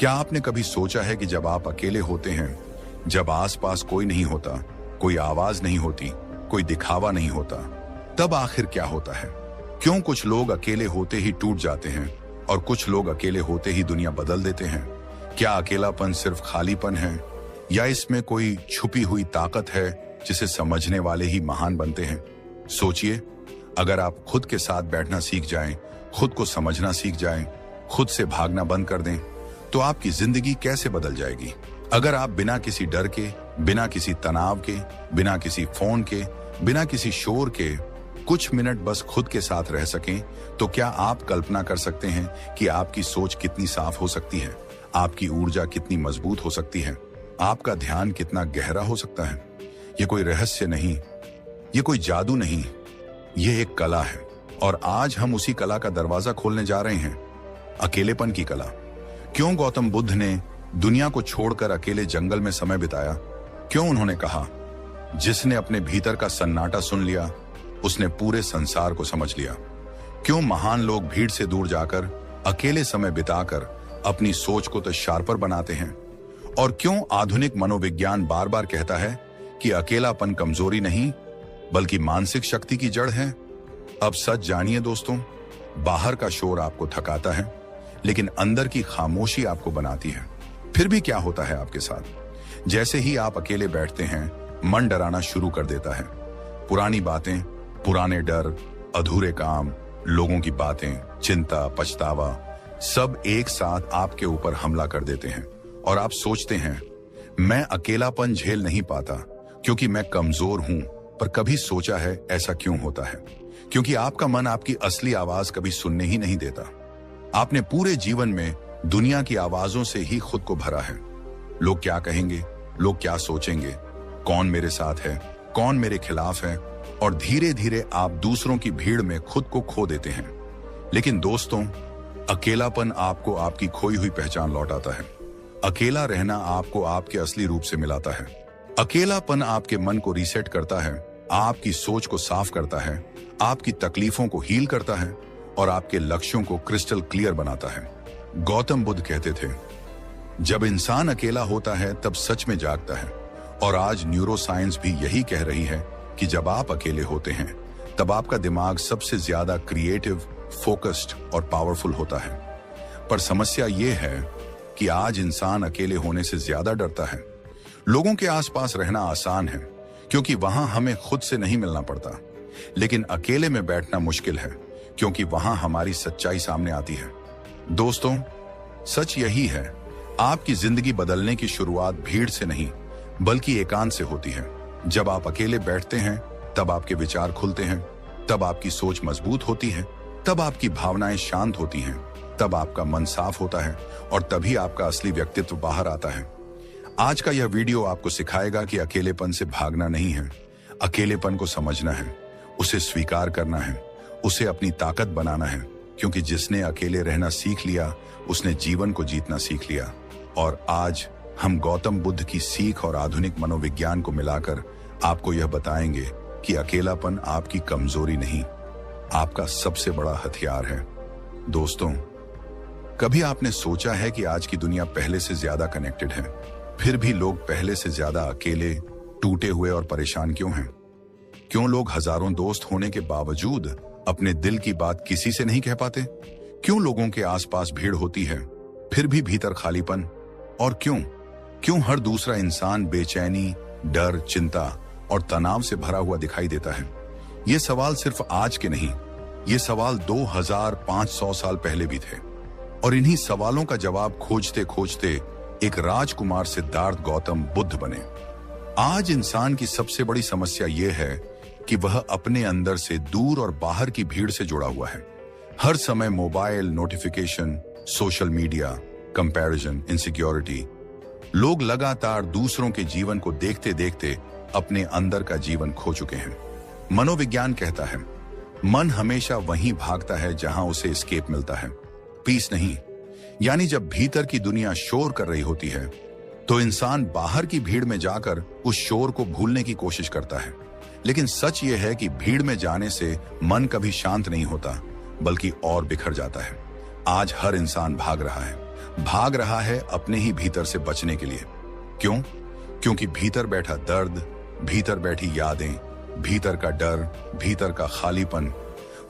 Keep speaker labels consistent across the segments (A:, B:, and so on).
A: क्या आपने कभी सोचा है कि जब आप अकेले होते हैं, जब आसपास कोई नहीं होता, कोई आवाज नहीं होती, कोई दिखावा नहीं होता, तब आखिर क्या होता है? क्यों कुछ लोग अकेले होते ही टूट जाते हैं और कुछ लोग अकेले होते ही दुनिया बदल देते हैं? क्या अकेलापन सिर्फ खालीपन है या इसमें कोई छुपी हुई ताकत है जिसे समझने वाले ही महान बनते हैं? सोचिए, अगर आप खुद के साथ बैठना सीख जाएं, खुद को समझना सीख जाएं, खुद से भागना बंद कर दें, तो आपकी जिंदगी कैसे बदल जाएगी। अगर आप बिना किसी डर के, बिना किसी तनाव के, बिना किसी फोन के, बिना किसी शोर के कुछ मिनट बस खुद के साथ रह सकें, तो क्या आप कल्पना कर सकते हैं कि आपकी सोच कितनी साफ हो सकती है, आपकी ऊर्जा कितनी मजबूत हो सकती है, आपका ध्यान कितना गहरा हो सकता है? ये कोई रहस्य नहीं, ये कोई जादू नहीं, ये एक कला है। और आज हम उसी कला का दरवाजा खोलने जा रहे हैं, अकेलेपन की कला। क्यों गौतम बुद्ध ने दुनिया को छोड़कर अकेले जंगल में समय बिताया? क्यों उन्होंने कहा, जिसने अपने भीतर का सन्नाटा सुन लिया उसने पूरे संसार को समझ लिया? क्यों महान लोग भीड़ से दूर जाकर अकेले समय बिताकर अपनी सोच को तो शार्पर बनाते हैं? और क्यों आधुनिक मनोविज्ञान बार बार कहता है कि अकेलापन कमजोरी नहीं बल्कि मानसिक शक्ति की जड़ है? अब सच जानिए दोस्तों, बाहर का शोर आपको थकाता है लेकिन अंदर की खामोशी आपको बनाती है। फिर भी क्या होता है आपके साथ? जैसे ही आप अकेले बैठते हैं, मन डराना शुरू कर देता है। पुरानी बातें, पुराने डर, अधूरे काम, लोगों की बातें, चिंता, पछतावा, सब एक साथ आपके ऊपर हमला कर देते हैं और आप सोचते हैं, मैं अकेलापन झेल नहीं पाता क्योंकि मैं कमजोर हूं। पर कभी सोचा है ऐसा क्यों होता है? क्योंकि आपका मन आपकी असली आवाज कभी सुनने ही नहीं देता। आपने पूरे जीवन में दुनिया की आवाजों से ही खुद को भरा है। लोग क्या कहेंगे, लोग क्या सोचेंगे, कौन मेरे साथ है, कौन मेरे खिलाफ है, और धीरे धीरे आप दूसरों की भीड़ में खुद को खो देते हैं। लेकिन दोस्तों, अकेलापन आपको आपकी खोई हुई पहचान लौटाता है। अकेला रहना आपको आपके असली रूप से मिलाता है। अकेलापन आपके मन को रीसेट करता है, आपकी सोच को साफ करता है, आपकी तकलीफों को हील करता है और आपके लक्ष्यों को क्रिस्टल क्लियर बनाता है। गौतम बुद्ध कहते थे, जब इंसान अकेला होता है तब सच में जागता है। और आज न्यूरोसाइंस भी यही कह रही है कि जब आप अकेले होते हैं तब आपका दिमाग सबसे ज्यादा क्रिएटिव, फोकस्ड और पावरफुल होता है। पर समस्या ये है कि आज इंसान अकेले होने से ज्यादा डरता है। लोगों के आसपास रहना आसान है क्योंकि वहां हमें खुद से नहीं मिलना पड़ता, लेकिन अकेले में बैठना मुश्किल है क्योंकि वहां हमारी सच्चाई सामने आती है। दोस्तों, सच यही है, आपकी जिंदगी बदलने की शुरुआत भीड़ से नहीं बल्कि एकांत से होती है। जब आप अकेले बैठते हैं तब आपके विचार खुलते हैं, तब आपकी सोच मजबूत होती है, तब आपकी भावनाएं शांत होती हैं, तब आपका मन साफ होता है और तभी आपका असली व्यक्तित्व बाहर आता है। आज का यह वीडियो आपको सिखाएगा कि अकेलेपन से भागना नहीं है, अकेलेपन को समझना है, उसे स्वीकार करना है, उसे अपनी ताकत बनाना है, क्योंकि जिसने अकेले रहना सीख लिया उसने जीवन को जीतना सीख लिया। और आज हम गौतम बुद्ध की सीख और आधुनिक मनोविज्ञान को मिलाकर आपको यह बताएंगे कि अकेलापन आपकी कमजोरी नहीं, आपका सबसे बड़ा हथियार है। दोस्तों, कभी आपने सोचा है कि आज की दुनिया पहले से ज्यादा कनेक्टेड है, फिर भी लोग पहले से ज्यादा अकेले, टूटे हुए और परेशान क्यों हैं? क्यों लोग हजारों दोस्त होने के बावजूद अपने दिल की बात किसी से नहीं कह पाते? क्यों लोगों के आसपास भीड़ होती है फिर भी भीतर खालीपन? और क्यों हर दूसरा इंसान बेचैनी, डर, चिंता और तनाव से भरा हुआ दिखाई देता है? ये सवाल सिर्फ आज के नहीं, ये सवाल 2500 साल पहले भी थे। और इन्हीं सवालों का जवाब खोजते खोजते एक राजकुमार सिद्धार्थ गौतम बुद्ध बने। आज इंसान की सबसे बड़ी समस्या यह है कि वह अपने अंदर से दूर और बाहर की भीड़ से जुड़ा हुआ है। हर समय mobile, notification, social media, comparison, insecurity. लोग लगातार दूसरों के जीवन को देखते देखते अपने अंदर का जीवन खो चुके हैं। मनोविज्ञान कहता है, मन हमेशा वहीं भागता है जहां उसे एस्केप मिलता है, पीस नहीं। यानी जब भीतर की दुनिया शोर कर रही होती है तो इंसान बाहर की भीड़ में जाकर उस शोर को भूलने की कोशिश करता है। लेकिन सच यह है कि भीड़ में जाने से मन कभी शांत नहीं होता बल्कि और बिखर जाता है। आज हर इंसान भाग रहा है, भाग रहा है अपने ही भीतर से बचने के लिए। क्यों? क्योंकि भीतर बैठा दर्द, भीतर बैठी यादें, भीतर का डर, भीतर का खालीपन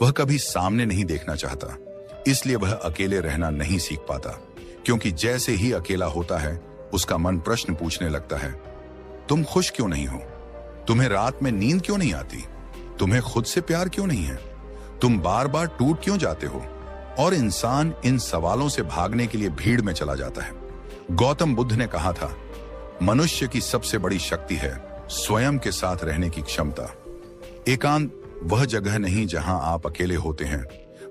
A: वह कभी सामने नहीं देखना चाहता। इसलिए वह अकेले रहना नहीं सीख पाता, क्योंकि जैसे ही अकेला होता है उसका मन प्रश्न पूछने लगता है, तुम खुश क्यों नहीं हो? तुम्हें रात में नींद क्यों नहीं आती? तुम्हें खुद से प्यार क्यों नहीं है? तुम बार बार टूट क्यों जाते हो? और इंसान इन सवालों से भागने के लिए भीड़ में चला जाता है। गौतम बुद्ध ने कहा था, मनुष्य की सबसे बड़ी शक्ति है स्वयं के साथ रहने की क्षमता। एकांत वह जगह नहीं जहां आप अकेले होते हैं,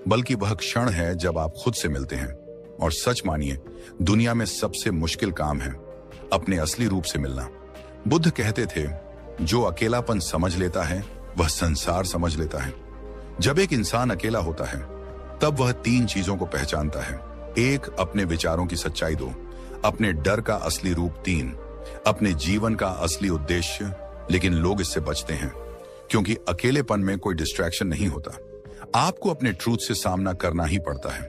A: बल्कि वह क्षण है जब आप खुद से मिलते हैं। और सच मानिए, दुनिया में सबसे मुश्किल काम है अपने असली रूप से मिलना। बुद्ध कहते थे, जो अकेलापन समझ लेता है वह संसार समझ लेता है। जब एक इंसान अकेला होता है तब वह 3 चीजों को पहचानता है। 1, अपने विचारों की सच्चाई। 2, अपने डर का असली रूप। 3, अपने जीवन का असली उद्देश्य। लेकिन लोग इससे बचते हैं क्योंकि अकेलेपन में कोई डिस्ट्रैक्शन नहीं होता। आपको अपने ट्रूथ से सामना करना ही पड़ता है।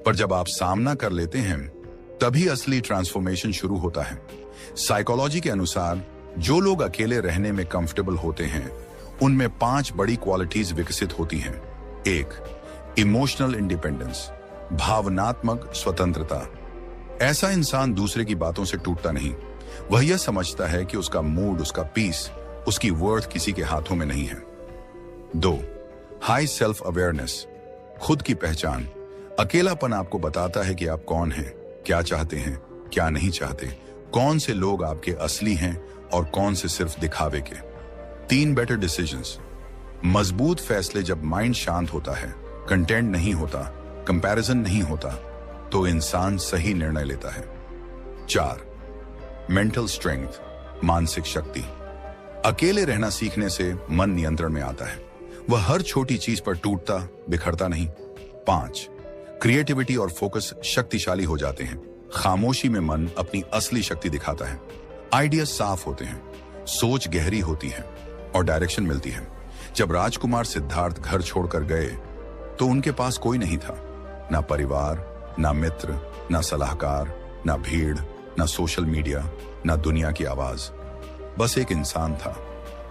A: पर जब आप सामना कर लेते हैं तभी असली ट्रांसफॉर्मेशन शुरू होता है। साइकोलॉजी के अनुसार जो लोग अकेले रहने में कंफर्टेबल होते हैं उनमें 5 बड़ी क्वालिटीज विकसित होती हैं। 1, इमोशनल इंडिपेंडेंस, भावनात्मक स्वतंत्रता। ऐसा इंसान दूसरे की बातों से टूटता नहीं। वह यह समझता है कि उसका मूड, उसका पीस, उसकी वर्थ किसी के हाथों में नहीं है। 2, हाई सेल्फ अवेयरनेस, खुद की पहचान। अकेलापन आपको बताता है कि आप कौन हैं, क्या चाहते हैं, क्या नहीं चाहते, कौन से लोग आपके असली हैं और कौन से सिर्फ दिखावे के। 3, बेटर डिसीजंस, मजबूत फैसले। जब माइंड शांत होता है, कंटेंट नहीं होता, कंपैरिजन नहीं होता, तो इंसान सही निर्णय लेता है। 4, मेंटल स्ट्रेंथ, मानसिक शक्ति। अकेले रहना सीखने से मन नियंत्रण में आता है। वह हर छोटी चीज पर टूटता बिखरता नहीं। 5, क्रिएटिविटी और फोकस शक्तिशाली हो जाते हैं। खामोशी में मन अपनी असली शक्ति दिखाता है। आइडिया साफ होते हैं, सोच गहरी होती है और डायरेक्शन मिलती है। जब राजकुमार सिद्धार्थ घर छोड़कर गए तो उनके पास कोई नहीं था, ना परिवार, ना मित्र, ना सलाहकार, ना भीड़, ना सोशल मीडिया, ना दुनिया की आवाज। बस एक इंसान था,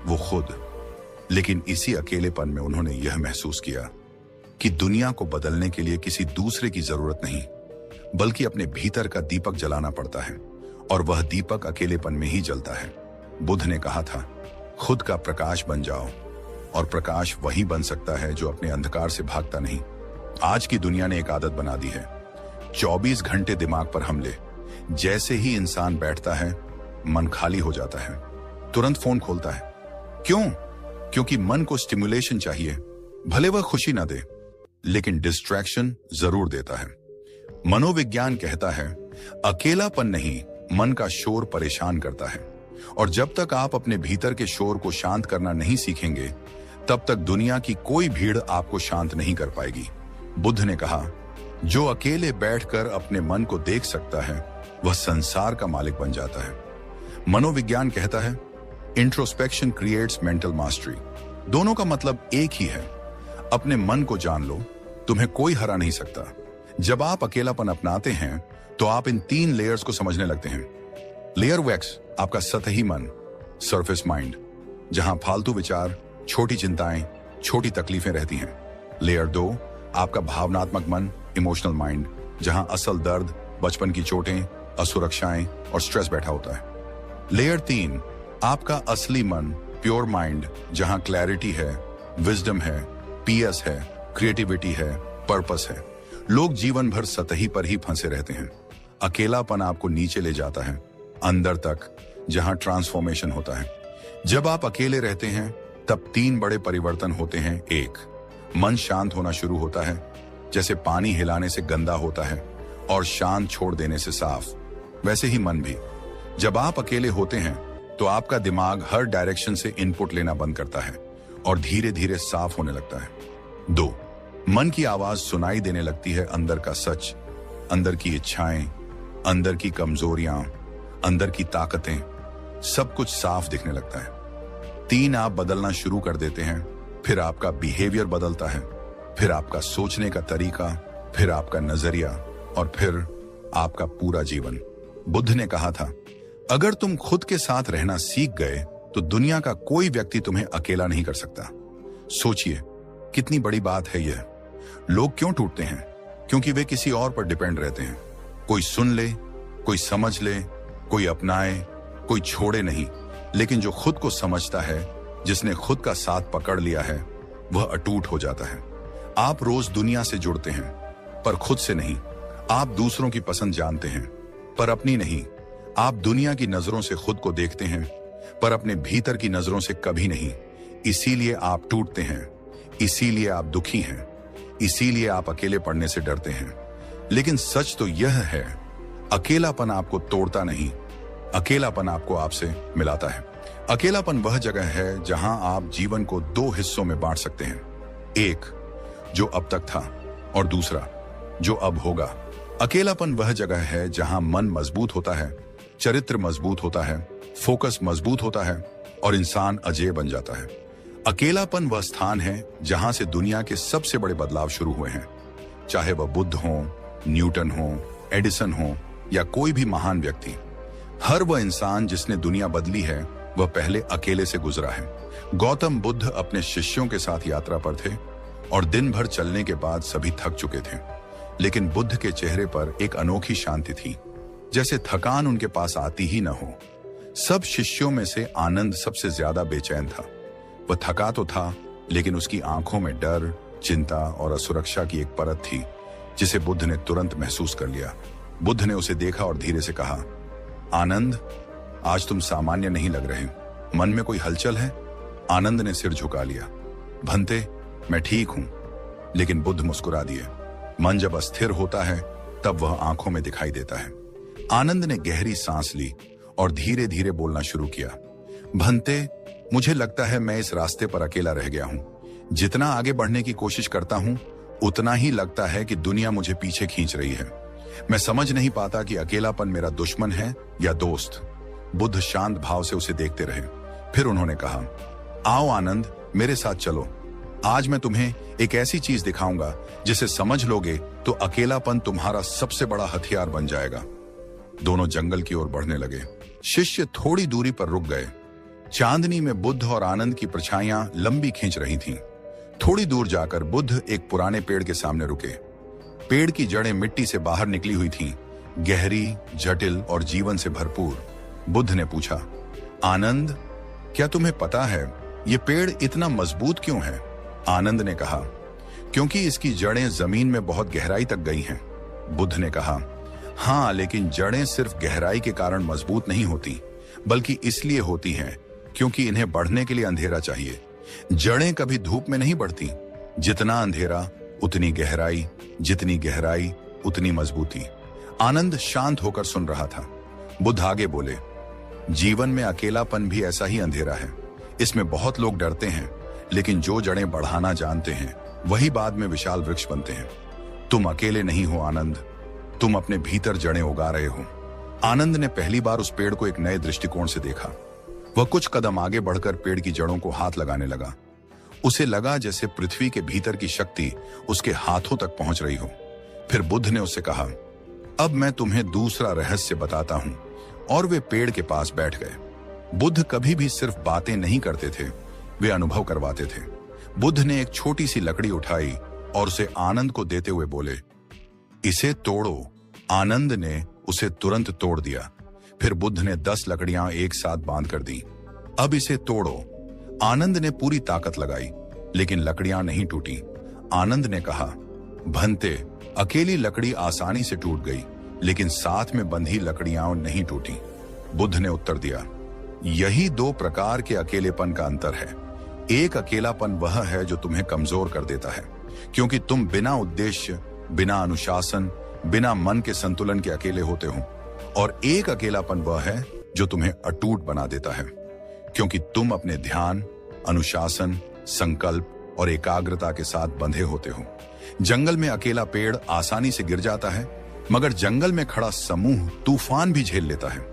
A: वो खुद। लेकिन इसी अकेलेपन में उन्होंने यह महसूस किया कि दुनिया को बदलने के लिए किसी दूसरे की जरूरत नहीं, बल्कि अपने भीतर का दीपक जलाना पड़ता है। और वह दीपक अकेलेपन में ही जलता है। बुद्ध ने कहा था, खुद का प्रकाश बन जाओ। और प्रकाश वही बन सकता है जो अपने अंधकार से भागता नहीं। आज की दुनिया ने एक आदत बना दी है, 24 घंटे दिमाग पर हमले। जैसे ही इंसान बैठता है मन खाली हो जाता है, तुरंत फोन खोलता है। क्यों? क्योंकि मन को स्टिमुलेशन चाहिए, भले वह खुशी ना दे, लेकिन डिस्ट्रैक्शन जरूर देता है। मनोविज्ञान कहता है, अकेलापन नहीं, मन का शोर परेशान करता है। और जब तक आप अपने भीतर के शोर को शांत करना नहीं सीखेंगे, तब तक दुनिया की कोई भीड़ आपको शांत नहीं कर पाएगी। बुद्ध ने कहा, जो अकेले बैठकर अपने मन को देख सकता है वह संसार का मालिक बन जाता है। मनोविज्ञान कहता है, इंट्रोस्पेक्शन क्रिएट्स मेंटल मास्टरी। दोनों का मतलब एक ही है, अपने मन को जान लो, तुम्हें कोई हरा नहीं सकता। जब आप अकेलापन अपनाते हैं तो आप इन 3 लेयर्स को समझने लगते हैं। लेयर वैक्स, आपका सतही मन, सरफेस माइंड, जहां फालतू विचार, छोटी चिंताएं, छोटी तकलीफें रहती हैं। लेयर 2, आपका भावनात्मक मन, इमोशनल माइंड, जहां असल दर्द, बचपन की चोटें, असुरक्षाएं और स्ट्रेस बैठा होता है। लेयर 3, आपका असली मन, प्योर माइंड, जहां क्लैरिटी है, विजडम है, पीएस है, क्रिएटिविटी है, पर्पस है। लोग जीवन भर सतही पर ही फंसे रहते हैं। अकेलापन आपको नीचे ले जाता है, अंदर तक, जहां ट्रांसफॉर्मेशन होता है। जब आप अकेले रहते हैं तब 3 बड़े परिवर्तन होते हैं। 1, मन शांत होना शुरू होता है, जैसे पानी हिलाने से गंदा होता है और शांत छोड़ देने से साफ, वैसे ही मन भी। जब आप अकेले होते हैं तो आपका दिमाग हर डायरेक्शन से इनपुट लेना बंद करता है और धीरे धीरे साफ होने लगता है। 2, मन की आवाज सुनाई देने लगती है, अंदर का सच, अंदर की इच्छाएं, अंदर की कमजोरियां, अंदर की ताकतें, सब कुछ साफ दिखने लगता है। 3, आप बदलना शुरू कर देते हैं, फिर आपका बिहेवियर बदलता है, फिर आपका सोचने का तरीका, फिर आपका नजरिया, और फिर आपका पूरा जीवन। बुद्ध ने कहा था, अगर तुम खुद के साथ रहना सीख गए तो दुनिया का कोई व्यक्ति तुम्हें अकेला नहीं कर सकता। सोचिए कितनी बड़ी बात है यह। लोग क्यों टूटते हैं? क्योंकि वे किसी और पर डिपेंड रहते हैं। कोई सुन ले, कोई समझ ले, कोई अपनाए, कोई छोड़े नहीं, लेकिन जो खुद को समझता है, जिसने खुद का साथ पकड़ लिया है, वह अटूट हो जाता है। आप रोज दुनिया से जुड़ते हैं पर खुद से नहीं। आप दूसरों की पसंद जानते हैं पर अपनी नहीं। आप दुनिया की नजरों से खुद को देखते हैं पर अपने भीतर की नजरों से कभी नहीं। इसीलिए आप टूटते हैं, इसीलिए आप दुखी हैं, इसीलिए आप अकेले पड़ने से डरते हैं। लेकिन सच तो यह है, अकेलापन आपको तोड़ता नहीं, अकेलापन आपको आपसे मिलाता है। अकेलापन वह जगह है जहां आप जीवन को दो हिस्सों में बांट सकते हैं, एक जो अब तक था और दूसरा जो अब होगा। अकेलापन वह जगह है जहां मन मजबूत होता है, चरित्र मजबूत होता है, फोकस मजबूत होता है और इंसान अजेय बन जाता है। अकेलापन वह स्थान है जहां से दुनिया के सबसे बड़े बदलाव शुरू हुए हैं, चाहे वह बुद्ध हो, न्यूटन हो, एडिसन हो या कोई भी महान व्यक्ति। हर वह इंसान जिसने दुनिया बदली है वह पहले अकेले से गुजरा है। गौतम बुद्ध अपने शिष्यों के साथ यात्रा पर थे और दिन भर चलने के बाद सभी थक चुके थे, लेकिन बुद्ध के चेहरे पर एक अनोखी शांति थी, जैसे थकान उनके पास आती ही न हो। सब शिष्यों में से आनंद सबसे ज्यादा बेचैन था। वह थका तो था, लेकिन उसकी आंखों में डर, चिंता और असुरक्षा की एक परत थी जिसे बुद्ध ने तुरंत महसूस कर लिया। बुद्ध ने उसे देखा और धीरे से कहा, आनंद, आज तुम सामान्य नहीं लग रहे। मन में कोई हलचल है? आनंद ने सिर झुका लिया। भंते, मैं ठीक हूं। लेकिन बुद्ध मुस्कुरा दिए। मन जब अस्थिर होता है तब वह आंखों में दिखाई देता है। आनंद ने गहरी सांस ली और धीरे धीरे बोलना शुरू किया। भंते, मुझे लगता है मैं इस रास्ते पर अकेला रह गया हूं। जितना आगे बढ़ने की कोशिश करता हूं, उतना ही लगता है कि दुनिया मुझे पीछे खींच रही है। मैं समझ नहीं पाता कि अकेलापन मेरा दुश्मन है या दोस्त। बुद्ध शांत भाव से उसे देखते रहे। फिर उन्होंने कहा, आओ आनंद, मेरे साथ चलो। आज मैं तुम्हें एक ऐसी चीज दिखाऊंगा जिसे समझ लोगे तो अकेलापन तुम्हारा सबसे बड़ा हथियार बन जाएगा। दोनों जंगल की ओर बढ़ने लगे। शिष्य थोड़ी दूरी पर रुक गए। चांदनी में बुद्ध और आनंद की परछाइयां लंबी खींच रही थीं। थोड़ी दूर जाकर बुद्ध एक पुराने पेड़ के सामने रुके। पेड़ की जड़ें मिट्टी से बाहर निकली हुई थीं, गहरी, जटिल और जीवन से भरपूर। बुद्ध ने पूछा, आनंद, क्या तुम्हें पता है ये पेड़ इतना मजबूत क्यों है? आनंद ने कहा, क्योंकि इसकी जड़ें जमीन में बहुत गहराई तक गई हैं। बुद्ध ने कहा, हाँ, लेकिन जड़ें सिर्फ गहराई के कारण मजबूत नहीं होती, बल्कि इसलिए होती हैं क्योंकि इन्हें बढ़ने के लिए अंधेरा चाहिए। जड़ें कभी धूप में नहीं बढ़ती। जितना अंधेरा उतनी गहराई, जितनी गहराई उतनी मजबूती। आनंद शांत होकर सुन रहा था। बुद्ध आगे बोले, जीवन में अकेलापन भी ऐसा ही अंधेरा है। इसमें बहुत लोग डरते हैं, लेकिन जो जड़ें बढ़ाना जानते हैं वही बाद में विशाल वृक्ष बनते हैं। तुम अकेले नहीं हो आनंद, तुम अपने भीतर जड़ें उगा रहे हो। आनंद ने पहली बार उस पेड़ को एक नए दृष्टिकोण से देखा। वह कुछ कदम आगे बढ़कर पेड़ की जड़ों को हाथ लगाने लगा। उसे लगा जैसे पृथ्वी के भीतर की शक्ति उसके हाथों तक पहुंच रही हो। फिर बुद्ध ने उससे कहा, अब मैं तुम्हें दूसरा रहस्य बताता हूं। और वे पेड़ के पास बैठ गए। बुद्ध कभी भी सिर्फ बातें नहीं करते थे, वे अनुभव करवाते थे। बुद्ध ने एक छोटी सी लकड़ी उठाई और उसे आनंद को देते हुए बोले, इसे तोड़ो। आनंद ने उसे तुरंत तोड़ दिया। फिर बुद्ध ने 10 लकड़ियां एक साथ बांध कर दी। अब इसे तोड़ो। आनंद ने पूरी ताकत लगाई, लेकिन लकड़ियां नहीं टूटी। आनंद ने कहा, भंते, अकेली लकड़ी आसानी से टूट गई, लेकिन साथ में बंधी लकड़ियां नहीं टूटी। बुद्ध ने उत्तर दिया, यही 2 प्रकार के अकेलेपन का अंतर है। एक अकेलापन वह है जो तुम्हें कमजोर कर देता है, क्योंकि तुम बिना उद्देश्य, बिना अनुशासन, बिना मन के संतुलन के अकेले होते हो। और एक अकेलापन वह है जो तुम्हें अटूट बना देता है, क्योंकि तुम अपने ध्यान, अनुशासन, संकल्प और एकाग्रता के साथ बंधे होते हो। जंगल में अकेला पेड़ आसानी से गिर जाता है, मगर जंगल में खड़ा समूह तूफान भी झेल लेता है।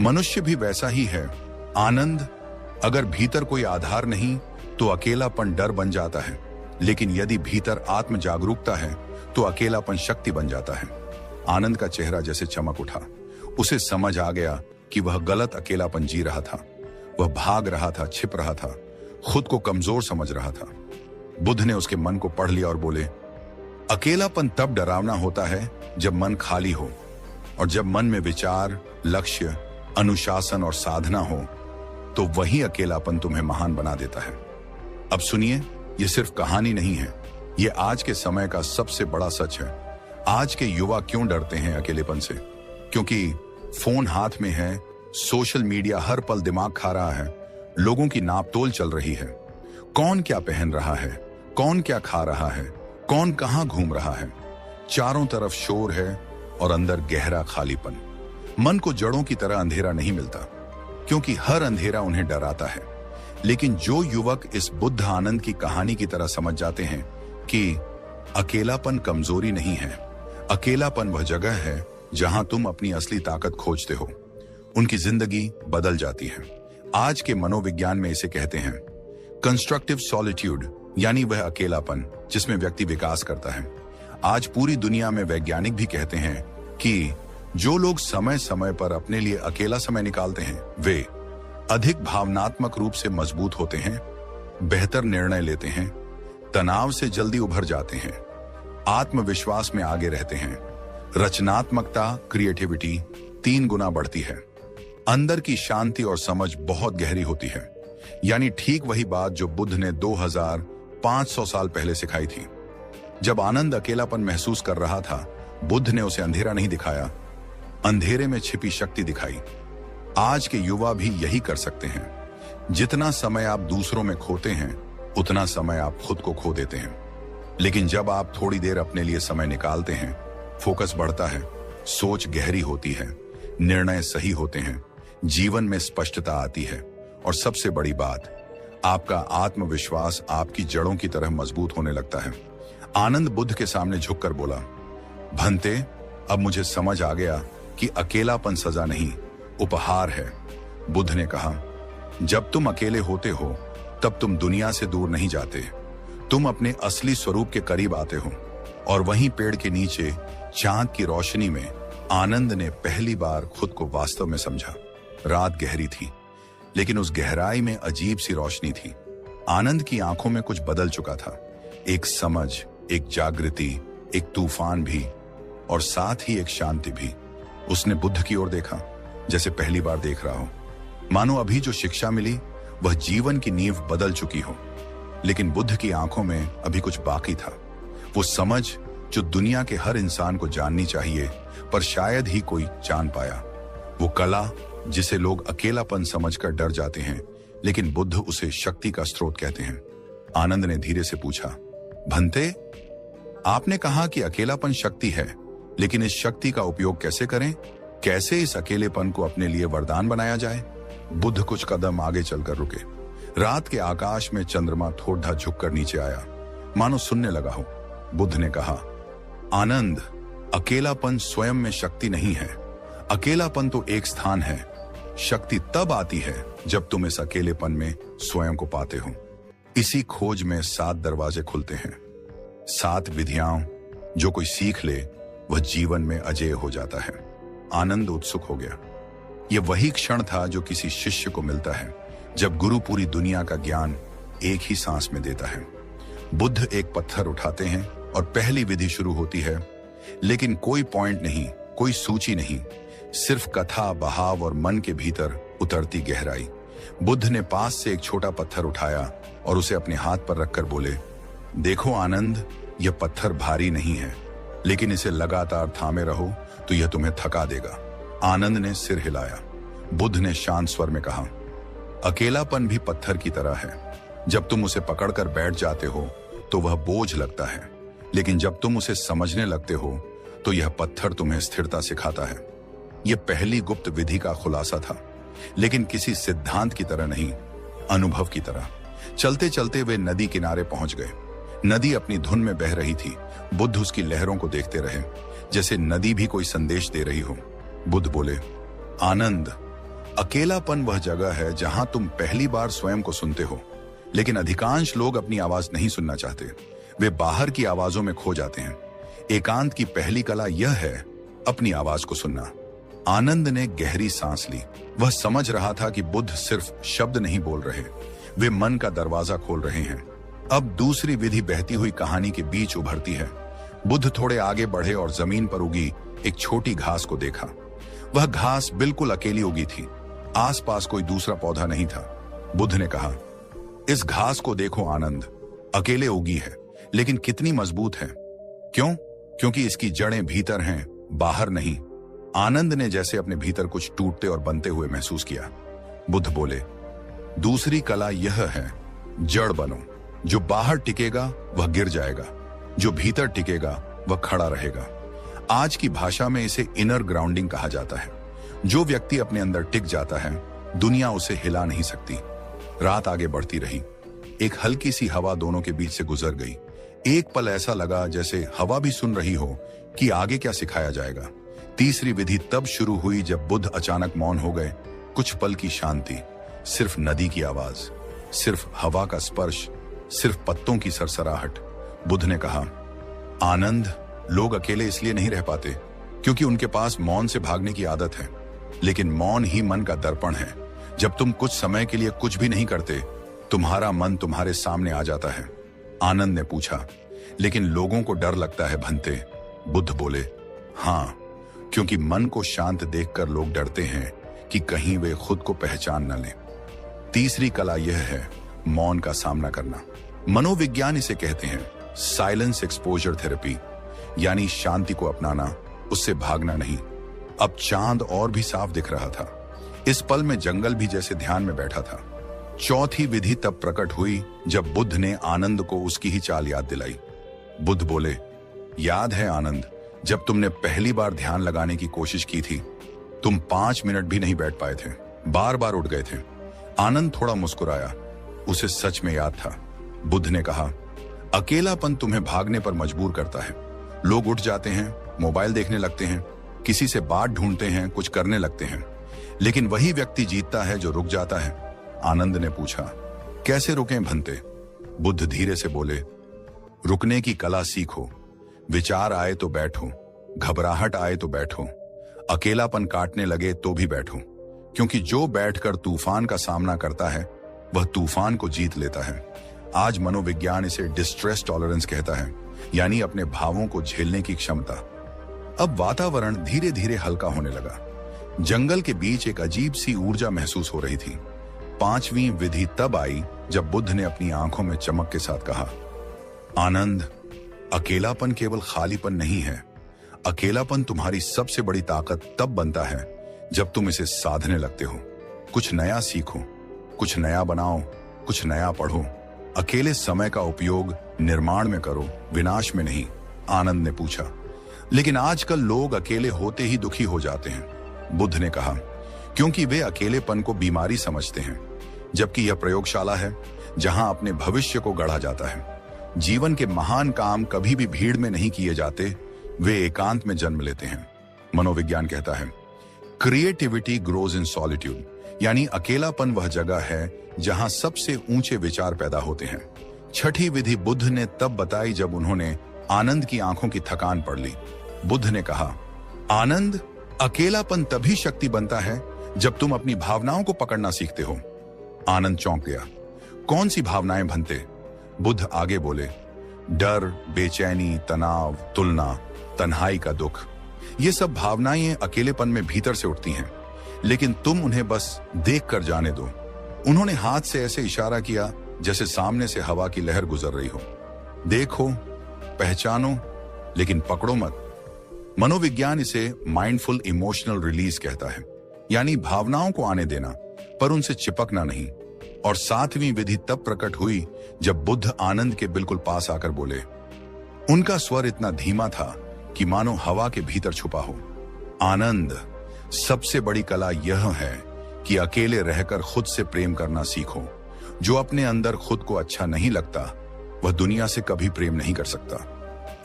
A: मनुष्य भी वैसा ही है। आनंद, अगर भीतर कोई आधार नहीं तो अकेलापन डर बन जाता है, लेकिन यदि भीतर आत्म जागरूकता है तो अकेलापन शक्ति बन जाता है। आनंद का चेहरा जैसे चमक उठा। उसे समझ आ गया कि वह गलत अकेलापन जी रहा था। वह भाग रहा था, छिप रहा था, खुद को कमजोर समझ रहा था। बुद्ध ने उसके मन को पढ़ लिया और बोले, अकेलापन तब डरावना होता है जब मन खाली हो, और जब मन में विचार, लक्ष्य, अनुशासन और साधना हो तो वही अकेलापन तुम्हें महान बना देता है। अब सुनिए, यह सिर्फ कहानी नहीं है, यह आज के समय का सबसे बड़ा सच है। आज के युवा क्यों डरते हैं अकेलेपन से? क्योंकि फोन हाथ में है, सोशल मीडिया हर पल दिमाग खा रहा है, लोगों की नापतोल चल रही है। कौन क्या पहन रहा है, कौन क्या खा रहा है, कौन कहां घूम रहा है। चारों तरफ शोर है और अंदर गहरा खालीपन। मन को जड़ों की तरह अंधेरा नहीं मिलता, क्योंकि हर अंधेरा उन्हें डराता है। लेकिन जो युवक इस बुद्ध आनंद की कहानी की तरह समझ जाते हैं कि अकेलापन कमजोरी नहीं है, अकेलापन वह जगह है जहां तुम अपनी असली ताकत खोजते हो, उनकी जिंदगी बदल जाती है। आज के मनोविज्ञान में इसे कहते हैं कंस्ट्रक्टिव सॉलिट्यूड, यानी वह अकेलापन जिसमें व्यक्ति विकास करता है। आज पूरी दुनिया में वैज्ञानिक भी कहते हैं कि जो लोग समय समय पर अपने लिए अकेला समय निकालते हैं वे अधिक भावनात्मक रूप से मजबूत होते हैं, बेहतर निर्णय लेते हैं, तनाव से जल्दी उभर जाते हैं, आत्मविश्वास में आगे रहते हैं, रचनात्मकता, क्रिएटिविटी 3 गुना बढ़ती है, अंदर की शांति और समझ बहुत गहरी होती है। यानी ठीक वही बात जो बुद्ध ने 2500 साल पहले सिखाई थी। जब आनंद अकेलापन महसूस कर रहा था, बुद्ध ने उसे अंधेरा नहीं दिखाया, अंधेरे में छिपी शक्ति दिखाई। आज के युवा भी यही कर सकते हैं। जितना समय आप दूसरों में खोते हैं, उतना समय आप खुद को खो देते हैं। लेकिन जब आप थोड़ी देर अपने लिए समय निकालते हैं, फोकस बढ़ता है, सोच गहरी होती है, निर्णय सही होते हैं, जीवन में स्पष्टता आती है, और सबसे बड़ी बात, आपका आत्मविश्वास आपकी जड़ों की तरह मजबूत होने लगता है। आनंद बुद्ध के सामने झुककर बोला, भंते, अब मुझे समझ आ गया कि अकेलापन सजा नहीं, उपहार है। बुद्ध ने कहा, जब तुम अकेले होते हो तब तुम दुनिया से दूर नहीं जाते, तुम अपने असली स्वरूप के करीब आते हो। और वहीं पेड़ के नीचे चांद की रोशनी में आनंद ने पहली बार खुद को वास्तव में समझा। रात गहरी थी, लेकिन उस गहराई में अजीब सी रोशनी थी। आनंद की आंखों में कुछ बदल चुका था, एक समझ, एक जागृति, एक तूफान भी, और साथ ही एक शांति भी। उसने बुद्ध की ओर देखा, जैसे पहली बार देख रहा हो, मानो अभी जो शिक्षा मिली वह जीवन की नींव बदल चुकी हो। लेकिन बुद्ध की आंखों में अभी कुछ बाकी था, वो समझ जो दुनिया के हर इंसान को जाननी चाहिए, पर शायद ही कोई जान पाया। वो कला जिसे लोग अकेलापन समझकर डर जाते हैं, लेकिन बुद्ध उसे शक्ति का स्रोत कहते हैं। आनंद ने धीरे से पूछा, भंते, आपने कहा कि अकेलापन शक्ति है, लेकिन इस शक्ति का उपयोग कैसे करें? कैसे इस अकेलेपन को अपने लिए वरदान बनाया जाए? बुद्ध कुछ कदम आगे चलकर रुके। रात के आकाश में चंद्रमा थोड़ा झुककर नीचे आया, मानो सुनने लगा हो। बुद्ध ने कहा, आनंद, अकेलापन स्वयं में शक्ति नहीं है, अकेलापन तो एक स्थान है। शक्ति तब आती है जब तुम इस अकेलेपन में स्वयं को पाते हो। इसी खोज में 7 दरवाजे खुलते हैं, 7 विधियां जो कोई सीख ले वह जीवन में अजेय हो जाता है। आनंद उत्सुक हो गया। यह वही क्षण था जो किसी शिष्य को मिलता है जब गुरु पूरी दुनिया का ज्ञान एक ही सांस में देता है। बुद्ध एक पत्थर उठाते हैं और पहली विधि शुरू होती है, लेकिन कोई पॉइंट नहीं, कोई सूची नहीं, सिर्फ कथा, बहाव और मन के भीतर उतरती गहराई। बुद्ध ने पास से एक छोटा पत्थर उठाया और उसे अपने हाथ पर रखकर बोले, देखो आनंद, यह पत्थर भारी नहीं है, लेकिन इसे लगातार थामे रहो तो यह तुम्हें थका देगा। आनंद ने सिर हिलाया। बुद्ध ने शांत स्वर में कहा, अकेलापन भी पत्थर की तरह है। जब तुम उसे पकड़कर बैठ जाते हो तो वह बोझ लगता है, लेकिन जब तुम उसे समझने लगते हो तो यह पत्थर तुम्हें स्थिरता सिखाता है। यह पहली गुप्त विधि का खुलासा था, लेकिन किसी सिद्धांत की तरह नहीं, अनुभव की तरह। चलते चलते वे नदी किनारे पहुंच गए। नदी अपनी धुन में बह रही थी। बुद्ध उसकी लहरों को देखते रहे, जैसे नदी भी कोई संदेश दे रही हो। बुद्ध बोले, आनंद, अकेलापन वह जगह है जहां तुम पहली बार स्वयं को सुनते हो, लेकिन अधिकांश लोग अपनी आवाज नहीं सुनना चाहते। वे बाहर की आवाजों में खो जाते हैं। एकांत की पहली कला यह है अपनी आवाज को सुनना। आनंद ने गहरी सांस ली। वह समझ रहा था कि बुद्ध सिर्फ शब्द नहीं बोल रहे, वे मन का दरवाजा खोल रहे हैं। अब दूसरी विधि बहती हुई कहानी के बीच उभरती है। बुद्ध थोड़े आगे बढ़े और जमीन पर उगी एक छोटी घास को देखा। वह घास बिल्कुल अकेली उगी थी, आसपास कोई दूसरा पौधा नहीं था। बुद्ध ने कहा, इस घास को देखो आनंद, अकेले उगी है, लेकिन कितनी मजबूत है। क्यों? क्योंकि इसकी जड़ें भीतर हैं, बाहर नहीं। आनंद ने जैसे अपने भीतर कुछ टूटते और बनते हुए महसूस किया। बुद्ध बोले, दूसरी कला यह है, जड़ बनो। जो बाहर टिकेगा वह गिर जाएगा, जो भीतर टिकेगा वह खड़ा रहेगा। आज की भाषा में इसे इनर ग्राउंडिंग कहा जाता है। जो व्यक्ति अपने अंदर टिक जाता है, दुनिया उसे हिला नहीं सकती। रात आगे बढ़ती रही। एक हल्की सी हवा दोनों के बीच से गुजर गई। एक पल ऐसा लगा जैसे हवा भी सुन रही हो कि आगे क्या सिखाया जाएगा। तीसरी विधि तब शुरू हुई जब बुद्ध अचानक मौन हो गए। कुछ पल की शांति, सिर्फ नदी की आवाज, सिर्फ हवा का स्पर्श, सिर्फ पत्तों की सरसराहट। बुद्ध ने कहा, आनंद, लोग अकेले इसलिए नहीं रह पाते क्योंकि उनके पास मौन से भागने की आदत है, लेकिन मौन ही मन का दर्पण है। जब तुम कुछ समय के लिए कुछ भी नहीं करते, तुम्हारा मन तुम्हारे सामने आ जाता है। आनंद ने पूछा, लेकिन लोगों को डर लगता है भंते? बुद्ध बोले, हाँ, क्योंकि मन को शांत देखकर लोग डरते हैं कि कहीं वे खुद को पहचान न लें। तीसरी कला यह है, मौन का सामना करना। मनोविज्ञान इसे कहते हैं साइलेंस एक्सपोजर थेरेपी, यानी शांति को अपनाना, उससे भागना नहीं। अब चांद और भी साफ दिख रहा था। इस पल में जंगल भी जैसे ध्यान में बैठा था। चौथी विधि तब प्रकट हुई जब बुद्ध ने आनंद को उसकी ही चाल याद दिलाई। बुद्ध बोले, याद है आनंद, जब तुमने पहली बार ध्यान लगाने की कोशिश की थी, तुम 5 मिनट भी नहीं बैठ पाए थे, बार बार उठ गए थे। आनंद थोड़ा मुस्कुराया, उसे सच में याद था। बुद्ध ने कहा, अकेलापन तुम्हें भागने पर मजबूर करता है। लोग उठ जाते हैं, मोबाइल देखने लगते हैं, किसी से बात ढूंढते हैं, कुछ करने लगते हैं, लेकिन वही व्यक्ति जीतता है जो रुक जाता है। आनंद ने पूछा, कैसे रुकें भंते? बुद्ध धीरे से बोले, रुकने की कला सीखो। विचार आए तो बैठो, घबराहट आए तो बैठो, अकेलापन काटने लगे तो भी बैठो, क्योंकि जो बैठकर तूफान का सामना करता है वह तूफान को जीत लेता है। आज मनोविज्ञान इसे डिस्ट्रेस टॉलरेंस कहता है, यानी अपने भावों को झेलने की क्षमता। अब वातावरण धीरे धीरे हल्का होने लगा। जंगल के बीच एक अजीब सी ऊर्जा महसूस हो रही थी। 5वीं विधि तब आई जब बुद्ध ने अपनी आंखों में चमक के साथ कहा, आनंद, अकेलापन केवल खालीपन नहीं है। अकेलापन तुम्हारी सबसे बड़ी ताकत तब बनता है जब तुम इसे साधने लगते हो। कुछ नया सीखो, कुछ नया बनाओ, कुछ नया पढ़ो। अकेले समय का उपयोग निर्माण में करो, विनाश में नहीं। आनंद ने पूछा, लेकिन आजकल लोग अकेले होते ही दुखी हो जाते हैं। बुद्ध ने कहा, क्योंकि वे अकेलेपन को बीमारी समझते हैं, जबकि यह प्रयोगशाला है जहां अपने भविष्य को गढ़ा जाता है। जीवन के महान काम कभी भी भीड़ में नहीं किए जाते, वे एकांत में जन्म लेते हैं। मनोविज्ञान कहता है, क्रिएटिविटी ग्रोज इन सॉलिट्यूड, यानी अकेलापन वह जगह है जहां सबसे ऊंचे विचार पैदा होते हैं। छठी विधि बुद्ध ने तब बताई जब उन्होंने आनंद की आंखों की थकान पढ़ ली। बुद्ध ने कहा, आनंद, अकेलापन तभी शक्ति बनता है जब तुम अपनी भावनाओं को पकड़ना सीखते हो। आनंद चौंक गया। कौन सी भावनाएं भंते? बुद्ध आगे बोले, डर, बेचैनी, तनाव, तुलना, तन्हाई का दुख, ये सब भावनाएं अकेलेपन में भीतर से उठती हैं, लेकिन तुम उन्हें बस देख कर जाने दो। उन्होंने हाथ से ऐसे इशारा किया जैसे सामने से हवा की लहर गुजर रही हो। देखो, पहचानो, लेकिन पकड़ो मत। मनोविज्ञान इसे माइंडफुल इमोशनल रिलीज कहता है, यानी भावनाओं को आने देना पर उनसे चिपकना नहीं। और 7वीं विधि तब प्रकट हुई जब बुद्ध आनंद के बिल्कुल पास आकर बोले। उनका स्वर इतना धीमा था कि मानो हवा के भीतर छुपा हो। आनंद, सबसे बड़ी कला यह है कि अकेले रहकर खुद से प्रेम करना सीखो। जो अपने अंदर खुद को अच्छा नहीं लगता, वह दुनिया से कभी प्रेम नहीं कर सकता।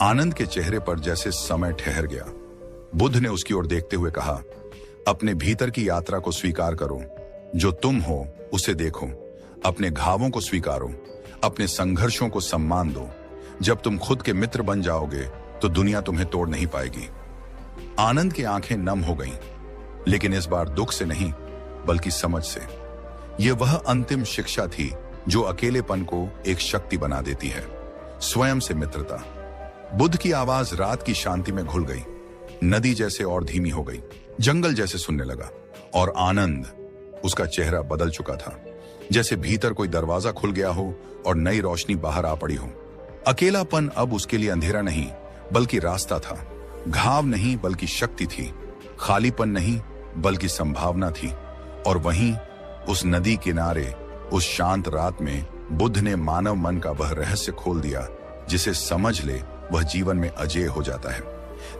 A: आनंद के चेहरे पर जैसे समय ठहर गया। बुद्ध ने उसकी ओर देखते हुए कहा, अपने भीतर की यात्रा को स्वीकार करो। जो तुम हो उसे देखो, अपने घावों को स्वीकारो, अपने संघर्षों को सम्मान दो। जब तुम खुद के मित्र बन जाओगे तो दुनिया तुम्हें तोड़ नहीं पाएगी। आनंद की आंखें नम हो गईं, लेकिन इस बार दुख से नहीं बल्कि समझ से। यह वह अंतिम शिक्षा थी जो अकेलेपन को एक शक्ति बना देती है। स्वयं से मित्रता। बुद्ध की आवाज रात की शांति में घुल गई, नदी जैसे और धीमी हो गई, जंगल जैसे सुनने लगा, और आनंद, उसका चेहरा बदल चुका था, जैसे भीतर कोई दरवाजा खुल गया हो और नई रोशनी बाहर आ पड़ी हो। अकेलापन अब उसके लिए अंधेरा नहीं बल्कि रास्ता था, घाव नहीं बल्कि शक्ति थी, खालीपन नहीं बल्कि संभावना थी। और वहीं उस नदी किनारे उस शांत रात में बुद्ध ने मानव मन का वह रहस्य खोल दिया जिसे समझ ले वह जीवन में अजेय हो जाता है।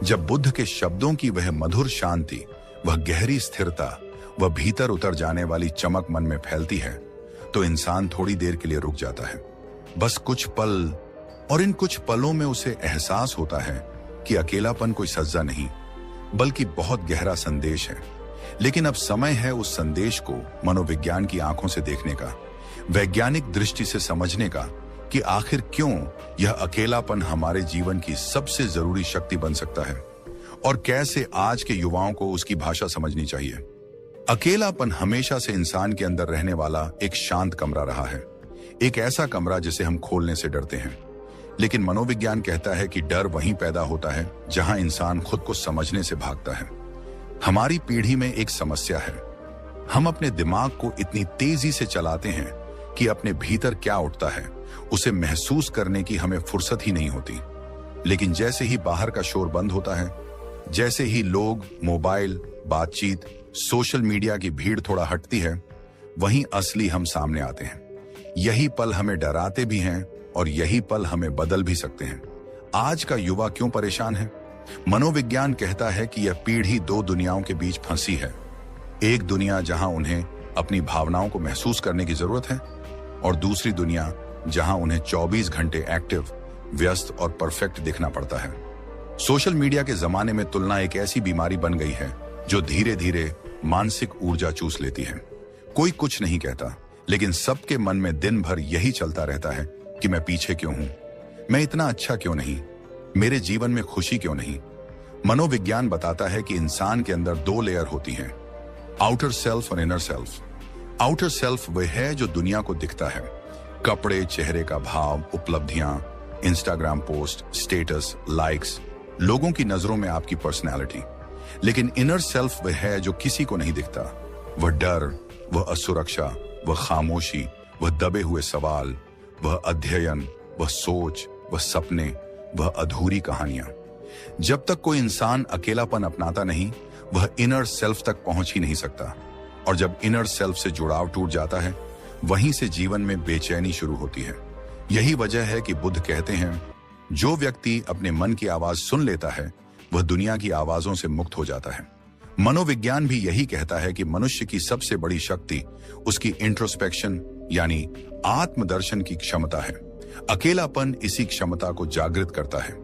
A: जब बुद्ध के शब्दों की वह मधुर शांति, वह गहरी स्थिरता, वह भीतर उतर जाने वाली चमक मन में फैलती है, तो इंसान थोड़ी देर के लिए रुक जाता है, बस कुछ पल। और इन कुछ पलों में उसे एहसास होता है कि अकेलापन कोई सज्जा नहीं बल्कि बहुत गहरा संदेश है। लेकिन अब समय है उस संदेश को मनोविज्ञान की आंखों से देखने का, वैज्ञानिक दृष्टि से समझने का कि आखिर क्यों यह अकेलापन हमारे जीवन की सबसे जरूरी शक्ति बन सकता है और कैसे आज के युवाओं को उसकी भाषा समझनी चाहिए। अकेलापन हमेशा से इंसान के अंदर रहने वाला एक शांत कमरा रहा है, एक ऐसा कमरा जिसे हम खोलने से डरते हैं। लेकिन मनोविज्ञान कहता है कि डर वहीं पैदा होता है जहां इंसान खुद को समझने से भागता है। हमारी पीढ़ी में एक समस्या है, हम अपने दिमाग को इतनी तेजी से चलाते हैं कि अपने भीतर क्या उठता है उसे महसूस करने की हमें फुर्सत ही नहीं होती। लेकिन जैसे ही बाहर का शोर बंद होता है, जैसे ही लोग, मोबाइल, बातचीत, सोशल मीडिया की भीड़ थोड़ा हटती है, वहीं असली हम सामने आते हैं। यही पल हमें डराते भी हैं और यही पल हमें बदल भी सकते हैं। आज का युवा क्यों परेशान है? मनोविज्ञान कहता है कि यह पीढ़ी दो दुनियाओं के बीच फंसी है। एक दुनिया जहां उन्हें अपनी भावनाओं को महसूस करने की जरूरत है, और दूसरी दुनिया जहां उन्हें 24 घंटे एक्टिव, व्यस्त और परफेक्ट दिखना पड़ता है। सोशल मीडिया के जमाने में तुलना एक ऐसी बीमारी बन गई है जो धीरे धीरे मानसिक ऊर्जा चूस लेती है। कोई कुछ नहीं कहता, लेकिन सबके मन में दिन भर यही चलता रहता है कि मैं पीछे क्यों हूं, मैं इतना अच्छा क्यों नहीं, मेरे जीवन में खुशी क्यों नहीं। मनोविज्ञान बताता है कि इंसान के अंदर दो लेयर होती हैं, आउटर सेल्फ और इनर सेल्फ। आउटर सेल्फ वह है जो दुनिया को दिखता है, कपड़े, चेहरे का भाव, उपलब्धियां, इंस्टाग्राम पोस्ट, स्टेटस, लाइक्स, लोगों की नजरों में आपकी पर्सनैलिटी। लेकिन इनर सेल्फ वह है जो किसी को नहीं दिखता, वह डर, वह असुरक्षा, वह खामोशी, वह दबे हुए सवाल, वह अध्ययन, वह सोच, वह सपने, वह अधूरी कहानियां। जब तक कोई इंसान अकेलापन अपनाता नहीं, वह इनर सेल्फ तक पहुंच ही नहीं सकता। और जब इनर सेल्फ से जुड़ाव टूट जाता है, वहीं से जीवन में बेचैनी शुरू होती है। यही वजह है कि बुद्ध कहते हैं, जो व्यक्ति अपने मन की आवाज सुन लेता है वह दुनिया की आवाजों से मुक्त हो जाता है। मनोविज्ञान भी यही कहता है कि मनुष्य की सबसे बड़ी शक्ति उसकी इंट्रोस्पेक्शन यानी आत्मदर्शन की क्षमता है। अकेलापन इसी क्षमता को जागृत करता है।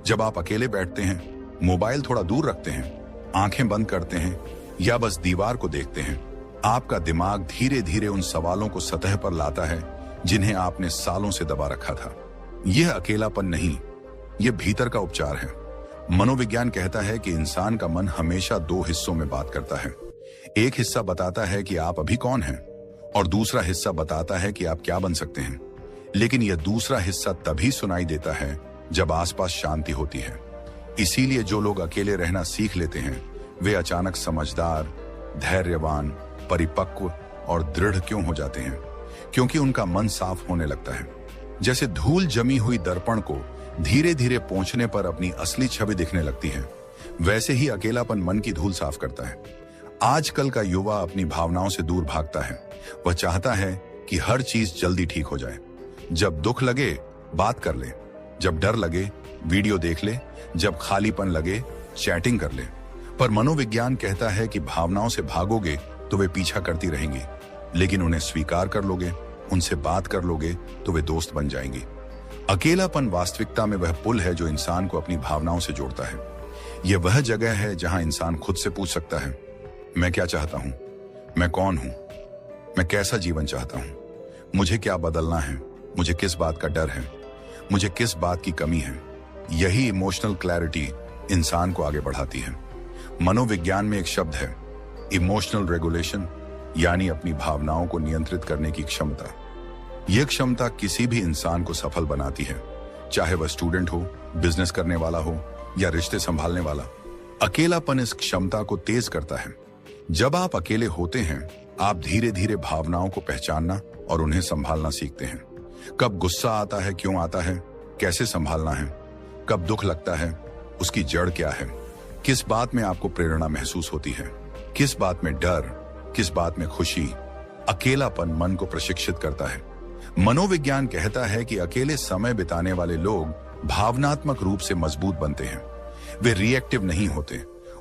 A: जब आप अकेले बैठते हैं, मोबाइल थोड़ा दूर रखते हैं, आंखें बंद करते हैं या बस दीवार को देखते हैं, आपका दिमाग धीरे धीरे उन सवालों को सतह पर लाता है जिन्हें आपने सालों से दबा रखा था। यह अकेलापन नहीं, यह भीतर का उपचार है। मनोविज्ञान कहता है कि इंसान का मन हमेशा दो हिस्सों में बात करता है। एक हिस्सा बताता है कि आप अभी कौन हैं, और दूसरा हिस्सा बताता है कि आप क्या बन सकते हैं। लेकिन यह दूसरा हिस्सा तभी सुनाई देता है जब आसपास शांति होती है। इसीलिए जो लोग अकेले रहना सीख लेते हैं, वे अचानक समझदार, धैर्यवान, परिपक्व और दृढ़ क्यों हो जाते हैं? क्योंकि उनका मन साफ होने लगता है। जैसे धूल जमी हुई दर्पण को धीरे धीरे पोंछने पर अपनी असली छवि दिखने लगती है, वैसे ही अकेलापन मन की धूल साफ करता है। आजकल का युवा अपनी भावनाओं से दूर भागता है। वह चाहता है कि हर चीज जल्दी ठीक हो जाए। जब दुख लगे बात कर ले, जब डर लगे वीडियो देख ले, जब खालीपन लगे चैटिंग कर ले। पर मनोविज्ञान कहता है कि भावनाओं से भागोगे तो वे पीछा करती रहेंगी, लेकिन उन्हें स्वीकार कर लोगे, उनसे बात कर लोगे तो वे दोस्त बन जाएंगी। अकेलापन वास्तविकता में वह पुल है जो इंसान को अपनी भावनाओं से जोड़ता है। यह वह जगह है जहां इंसान खुद से पूछ सकता है, मैं क्या चाहता हूं, मैं कौन हूं, मैं कैसा जीवन चाहता हूं, मुझे क्या बदलना है, मुझे किस बात का डर है, मुझे किस बात की कमी है। यही इमोशनल क्लैरिटी इंसान को आगे बढ़ाती है। मनोविज्ञान में एक शब्द है इमोशनल रेगुलेशन, यानी अपनी भावनाओं को नियंत्रित करने की क्षमता। यह क्षमता किसी भी इंसान को सफल बनाती है, चाहे वह स्टूडेंट हो, बिजनेस करने वाला हो या रिश्ते संभालने वाला। अकेलापन इस क्षमता को तेज करता है। जब आप अकेले होते हैं, आप धीरे धीरे भावनाओं को पहचानना और उन्हें संभालना सीखते हैं। कब गुस्सा आता है, क्यों आता है, कैसे संभालना है, कब दुख लगता है, उसकी जड़ क्या है, किस बात में आपको प्रेरणा महसूस होती है, किस बात में डर, किस बात में खुशी। अकेलापन मन को प्रशिक्षित करता है। मनोविज्ञान कहता है कि अकेले समय बिताने वाले लोग भावनात्मक रूप से मजबूत बनते हैं। वे रिएक्टिव नहीं होते,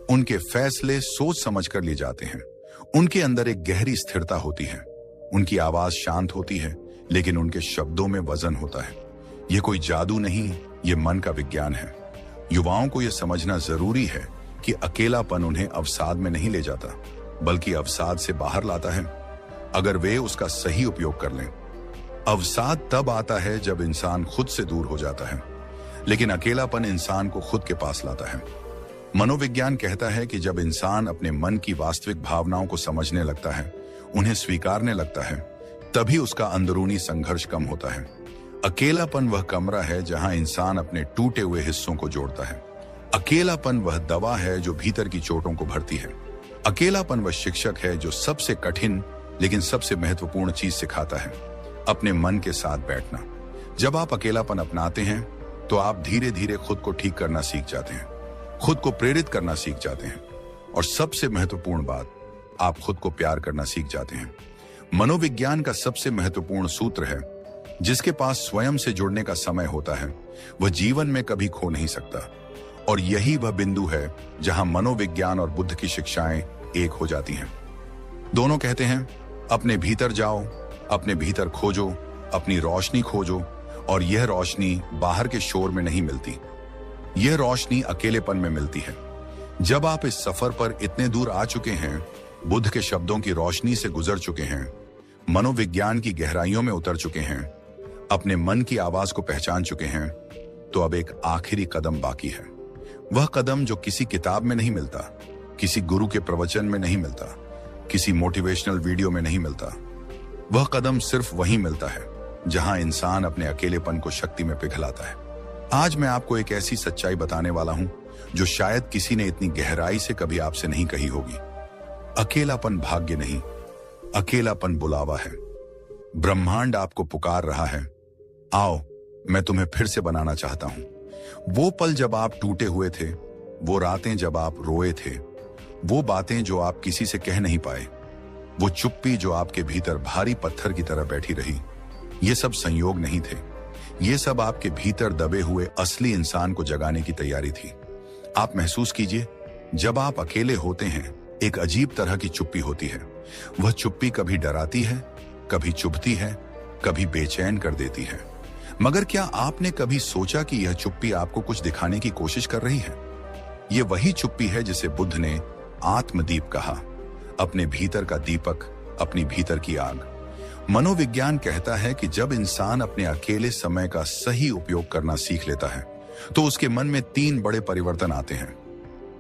A: उनके फैसले सोच समझ कर लिए जाते हैं। उनके अंदर एक गहरी स्थिरता होती है। उनकी आवाज शांत होती है, लेकिन उनके शब्दों में वजन होता है। यह कोई जादू नहीं, ये मन का विज्ञान है। युवाओं को यह समझना जरूरी है कि अकेलापन उन्हें अवसाद में नहीं ले जाता, बल्कि अवसाद से बाहर लाता है, अगर वे उसका सही उपयोग कर लें। अवसाद तब आता है जब इंसान खुद से दूर हो जाता है, लेकिन अकेलापन इंसान को खुद के पास लाता है। मनोविज्ञान कहता है कि जब इंसान अपने मन की वास्तविक भावनाओं को समझने लगता है, उन्हें स्वीकारने लगता है, तभी उसका अंदरूनी संघर्ष कम होता है। अकेलापन वह कमरा है जहां इंसान अपने टूटे हुए हिस्सों को जोड़ता है। अकेलापन वह दवा है जो भीतर की चोटों को भरती है। अकेलापन वह शिक्षक है जो सबसे कठिन लेकिन सबसे महत्वपूर्ण चीज सिखाता है, अपने मन के साथ बैठना। जब आप अकेलापन अपनाते हैं, तो आप धीरे धीरे खुद को ठीक करना सीख जाते हैं, खुद को प्रेरित करना सीख जाते हैं, और सबसे महत्वपूर्ण बात, आप खुद को प्यार करना सीख जाते हैं। मनोविज्ञान का सबसे महत्वपूर्ण सूत्र है, जिसके पास स्वयं से जुड़ने का समय होता है, वह जीवन में कभी खो नहीं सकता। और यही वह बिंदु है जहां मनोविज्ञान और बुद्ध की शिक्षाएं एक हो जाती हैं। दोनों कहते हैं, अपने भीतर जाओ, अपने भीतर खोजो, अपनी रोशनी खोजो, और यह रोशनी बाहर के शोर में नहीं मिलती। यह रोशनी अकेलेपन में मिलती है। जब आप इस सफर पर इतने दूर आ चुके हैं, बुद्ध के शब्दों की रोशनी से गुजर चुके हैं, मनोविज्ञान की गहराइयों में उतर चुके हैं, अपने मन की आवाज को पहचान चुके हैं, तो अब एक आखिरी कदम बाकी है। वह कदम जो किसी किताब में नहीं मिलता, किसी गुरु के प्रवचन में नहीं मिलता, किसी मोटिवेशनल वीडियो में नहीं मिलता। वह कदम सिर्फ वहीं मिलता है जहां इंसान अपने अकेलेपन को शक्ति में पिघलाता है। आज मैं आपको एक ऐसी सच्चाई बताने वाला हूं जो शायद किसी ने इतनी गहराई से कभी आपसे नहीं कही होगी। अकेलापन भाग्य नहीं, अकेलापन बुलावा है। ब्रह्मांड आपको पुकार रहा है, आओ, मैं तुम्हें फिर से बनाना चाहता हूं। वो पल जब आप टूटे हुए थे, वो रातें जब आप रोए थे, वो बातें जो आप किसी से कह नहीं पाए, वो चुप्पी जो आपके भीतर भारी पत्थर की तरह बैठी रही, ये सब संयोग नहीं थे। ये सब आपके भीतर दबे हुए असली इंसान को जगाने की तैयारी थी। आप महसूस कीजिए, जब आप अकेले होते हैं, एक अजीब तरह की चुप्पी होती है। वह चुप्पी कभी डराती है, कभी चुभती है, कभी बेचैन कर देती है। मगर क्या आपने कभी सोचा कि यह चुप्पी आपको कुछ दिखाने की कोशिश कर रही है? यह वही चुप्पी है जिसे बुद्ध ने आत्मदीप कहा, अपने भीतर का दीपक, अपनी भीतर की आग। मनोविज्ञान कहता है कि जब इंसान अपने अकेले समय का सही उपयोग करना सीख लेता है, तो उसके मन में 3 बड़े परिवर्तन आते हैं।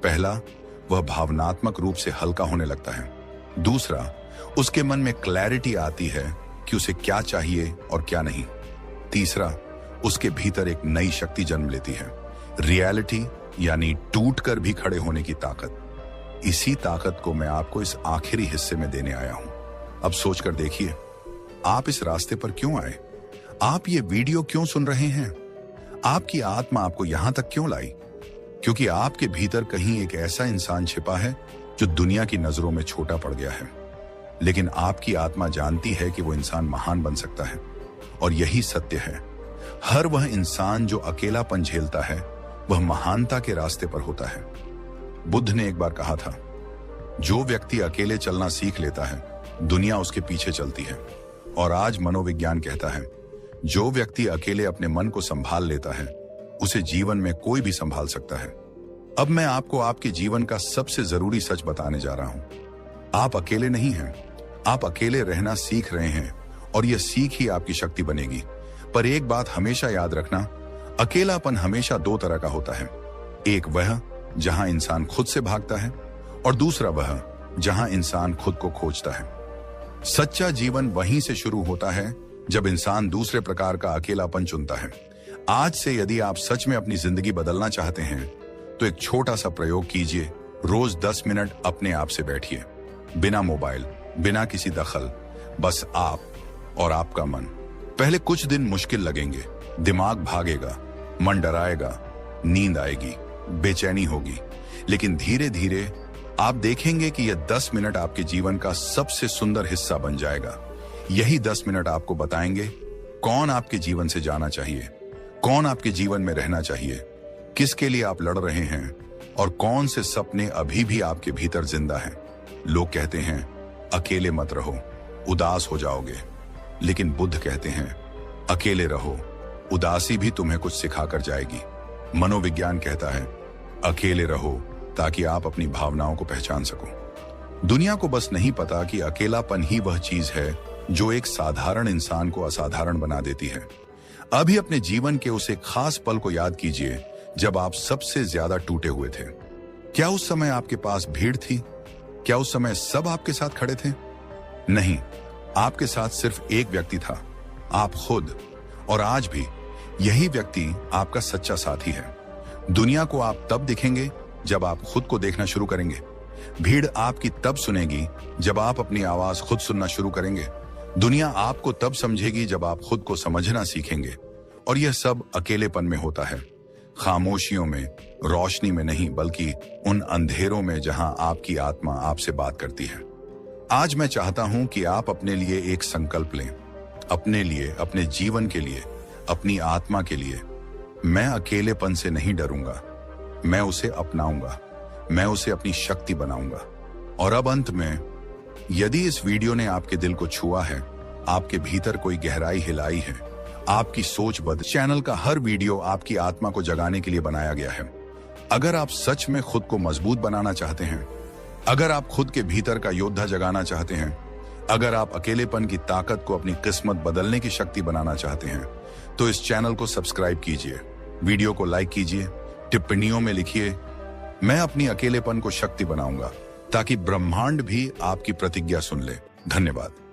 A: पहला, वह भावनात्मक रूप से हल्का होने लगता है। दूसरा, उसके मन में क्लैरिटी आती है कि उसे क्या चाहिए और क्या नहीं। तीसरा, उसके भीतर एक नई शक्ति जन्म लेती है, रियलिटी, यानी टूटकर भी खड़े होने की ताकत। इसी ताकत को मैं आपको इस आखिरी हिस्से में देने आया हूं। अब सोचकर देखिए, आप इस रास्ते पर क्यों आए? आप ये वीडियो क्यों सुन रहे हैं? आपकी आत्मा आपको यहां तक क्यों लाई? क्योंकि आपके भीतर कहीं एक ऐसा इंसान छिपा है जो दुनिया की नजरों में छोटा पड़ गया है, लेकिन आपकी आत्मा जानती है कि वो इंसान महान बन सकता है। और यही सत्य है, हर वह इंसान जो अकेलापन झेलता है, वह महानता के रास्ते पर होता है। बुद्ध ने एक बार कहा था, जो व्यक्ति अकेले चलना सीख लेता है, दुनिया उसके पीछे चलती है। और आज मनोविज्ञान कहता है, जो व्यक्ति अकेले अपने मन को संभाल लेता है, उसे जीवन में कोई भी संभाल सकता है। अब मैं आपको आपके जीवन का सबसे जरूरी सच बताने जा रहा हूं। आप अकेले नहीं हैं, आप अकेले रहना सीख रहे हैं, और यह सीख ही आपकी शक्ति बनेगी। पर एक बात हमेशा याद रखना, अकेलापन हमेशा 2 तरह का होता है। एक वह जहां इंसान खुद से भागता है, और दूसरा वह जहां इंसान खुद को खोजता है। सच्चा जीवन वहीं से शुरू होता है जब इंसान दूसरे प्रकार का अकेलापन चुनता है। आज से यदि आप सच में अपनी जिंदगी बदलना चाहते हैं तो एक छोटा सा प्रयोग कीजिए। रोज 10 मिनट अपने आप से बैठिए, बिना मोबाइल, बिना किसी दखल, बस आप और आपका मन। पहले कुछ दिन मुश्किल लगेंगे, दिमाग भागेगा, मन डराएगा, नींद आएगी, बेचैनी होगी, लेकिन धीरे धीरे आप देखेंगे कि यह 10 मिनट आपके जीवन का सबसे सुंदर हिस्सा बन जाएगा। यही 10 मिनट आपको बताएंगे कौन आपके जीवन से जाना चाहिए, कौन आपके जीवन में रहना चाहिए, किसके लिए आप लड़ रहे हैं और कौन से सपने अभी भी आपके भीतर जिंदा हैं। लोग कहते हैं अकेले मत रहो, उदास हो जाओगे, लेकिन बुद्ध कहते हैं अकेले रहो, उदासी भी तुम्हें कुछ सिखा कर जाएगी। मनोविज्ञान कहता है अकेले रहो ताकि आप अपनी भावनाओं को पहचान सको। दुनिया को बस नहीं पता कि अकेलापन ही वह चीज है जो एक साधारण इंसान को असाधारण बना देती है। अभी अपने जीवन के उस एक खास पल को याद कीजिए जब आप सबसे ज्यादा टूटे हुए थे। क्या उस समय आपके पास भीड़ थी? क्या उस समय सब आपके साथ खड़े थे? नहीं, आपके साथ सिर्फ एक व्यक्ति था, आप खुद। और आज भी यही व्यक्ति आपका सच्चा साथी है। दुनिया को आप तब दिखेंगे जब आप खुद को देखना शुरू करेंगे। भीड़ आपकी तब सुनेगी जब आप अपनी आवाज खुद सुनना शुरू करेंगे। दुनिया आपको तब समझेगी जब आप खुद को समझना सीखेंगे। और यह सब अकेलेपन में होता है, खामोशियों में, रोशनी में नहीं, बल्कि उन अंधेरों में जहां आपकी आत्मा आपसे बात करती है। आज मैं चाहता हूं कि आप अपने लिए एक संकल्प लें, अपने लिए, अपने जीवन के लिए, अपनी आत्मा के लिए। मैं अकेलेपन से नहीं डरूंगा, मैं उसे अपनाऊंगा, मैं उसे अपनी शक्ति बनाऊंगा। और अब अंत में, यदि इस वीडियो ने आपके दिल को छुआ है, आपके भीतर कोई गहराई हिलाई है, आपकी सोच बदल। चैनल का हर वीडियो आपकी आत्मा को जगाने के लिए बनाया गया है। अगर आप सच में खुद को मजबूत बनाना चाहते हैं, अगर आप खुद के भीतर का योद्धा जगाना चाहते हैं, अगर आप अकेलेपन की ताकत को अपनी किस्मत बदलने की शक्ति बनाना चाहते हैं, तो इस चैनल को सब्सक्राइब कीजिए, वीडियो को लाइक कीजिए, टिप्पणियों में लिखिए मैं अपनी अकेलेपन को शक्ति बनाऊंगा, ताकि ब्रह्मांड भी आपकी प्रतिज्ञा सुन ले। धन्यवाद।